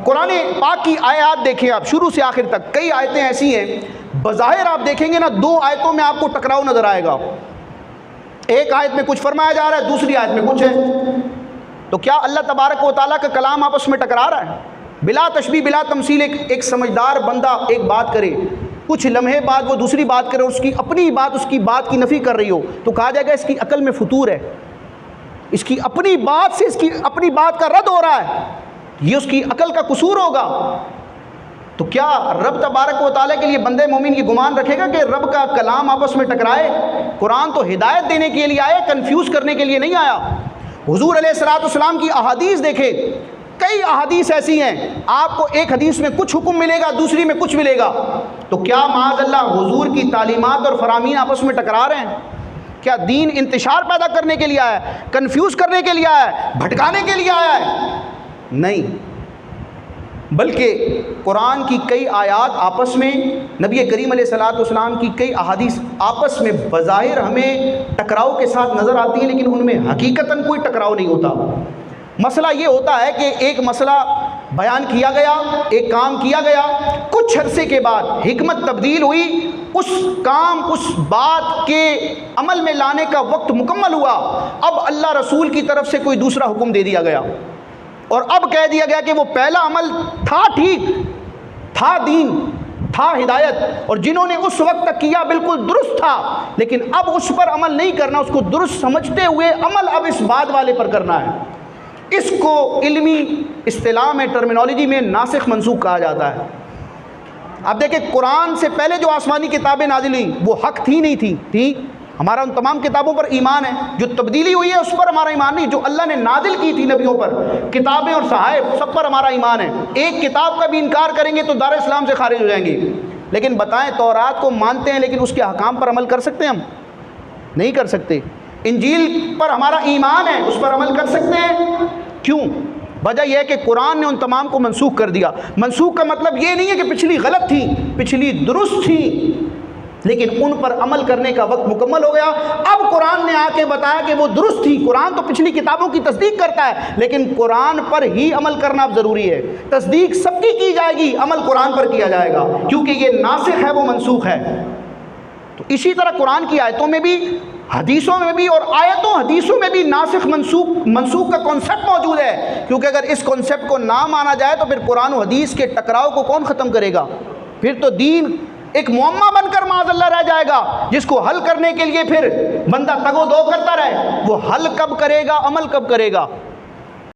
قرآن پاک کی آیات دیکھیں آپ شروع سے آخر تک، کئی آیتیں ایسی ہیں بظاہر آپ دیکھیں گے نا، دو آیتوں میں آپ کو ٹکراؤ نظر آئے گا، ایک آیت میں کچھ فرمایا جا رہا ہے، دوسری آیت میں کچھ ہے۔ تو کیا اللہ تبارک و تعالیٰ کا کلام آپس میں ٹکرا رہا ہے؟ بلا تشبیہ بلا تمثیل ایک سمجھدار بندہ ایک بات کرے، کچھ لمحے بعد وہ دوسری بات کرے اور اس کی اپنی بات اس کی بات کی نفی کر رہی ہو، تو کہا جائے گا اس کی عقل میں فطور ہے، اس کی اپنی بات سے اس کی اپنی بات کا رد ہو رہا ہے، یہ اس کی عقل کا قصور ہوگا۔ تو کیا رب تبارک و تعالیٰ کے لیے بندے مومن یہ گمان رکھے گا کہ رب کا کلام آپس میں ٹکرائے؟ قرآن تو ہدایت دینے کے لیے آیا، کنفیوز کرنے کے لیے نہیں آیا۔ حضور علیہ الصلوۃ والسلام کی احادیث دیکھیں، کئی احادیث ایسی ہیں آپ کو ایک حدیث میں کچھ حکم ملے گا، دوسری میں کچھ ملے گا، تو کیا معاذ اللہ حضور کی تعلیمات اور فرامین آپس میں ٹکرا رہے ہیں؟ کیا دین انتشار پیدا کرنے کے لیے آیا ہے، کنفیوز کرنے کے لیے آیا ہے، بھٹکانے کے لیے آیا ہے؟ نہیں، بلکہ قرآن کی کئی آیات آپس میں، نبی کریم علیہ الصلوۃ والسلام کی کئی احادیث آپس میں بظاہر ہمیں ٹکراؤ کے ساتھ نظر آتی ہیں، لیکن ان میں حقیقتاً کوئی ٹکراؤ نہیں ہوتا۔ مسئلہ یہ ہوتا ہے کہ ایک مسئلہ بیان کیا گیا، ایک کام کیا گیا، کچھ عرصے کے بعد حکمت تبدیل ہوئی، اس کام اس بات کے عمل میں لانے کا وقت مکمل ہوا، اب اللہ رسول کی طرف سے کوئی دوسرا حکم دے دیا گیا، اور اب کہہ دیا گیا کہ وہ پہلا عمل تھا ٹھیک، تھا دین، تھا ہدایت، اور جنہوں نے اس وقت تک کیا بالکل درست تھا، لیکن اب اس پر عمل نہیں کرنا، اس کو درست سمجھتے ہوئے عمل اب اس بعد والے پر کرنا ہے۔ اس کو علمی اصطلاح میں، ٹرمینالوجی میں ناسخ منسوخ کہا جاتا ہے۔ اب دیکھیں قرآن سے پہلے جو آسمانی کتابیں نازل ہوئیں وہ حق تھی نہیں تھی؟ ہمارا ان تمام کتابوں پر ایمان ہے، جو تبدیلی ہوئی ہے اس پر ہمارا ایمان نہیں، جو اللہ نے نازل کی تھی نبیوں پر، کتابیں اور صحائف، سب پر ہمارا ایمان ہے۔ ایک کتاب کا بھی انکار کریں گے تو دار اسلام سے خارج ہو جائیں گے۔ لیکن بتائیں، تورات کو مانتے ہیں لیکن اس کے احکام پر عمل کر سکتے ہیں ہم؟ نہیں کر سکتے۔ انجیل پر ہمارا ایمان ہے، اس پر عمل کر سکتے ہیں؟ کیوں؟ وجہ یہ ہے کہ قرآن نے ان تمام کو منسوخ کر دیا۔ منسوخ کا مطلب یہ نہیں ہے کہ پچھلی غلط تھی، پچھلی درست تھی، لیکن ان پر عمل کرنے کا وقت مکمل ہو گیا۔ اب قرآن نے آ کے بتایا کہ وہ درست تھی۔ قرآن تو پچھلی کتابوں کی تصدیق کرتا ہے، لیکن قرآن پر ہی عمل کرنا اب ضروری ہے۔ تصدیق سب کی جائے گی، عمل قرآن پر کیا جائے گا، کیونکہ یہ ناسخ ہے، وہ منسوخ ہے۔ تو اسی طرح قرآن کی آیتوں میں بھی، حدیثوں میں بھی، اور آیتوں حدیثوں میں بھی ناسخ منسوخ کا کانسیپٹ موجود ہے، کیونکہ اگر اس کانسیپٹ کو نہ مانا جائے تو پھر قرآن و حدیث کے ٹکراؤ کو کون ختم کرے گا؟ پھر تو دین ایک معمہ بن کر معاذ اللہ رہ جائے گا، جس کو حل کرنے کے لیے پھر بندہ تگ و دو کرتا رہے۔ وہ حل کب کرے گا، عمل کب کرے گا؟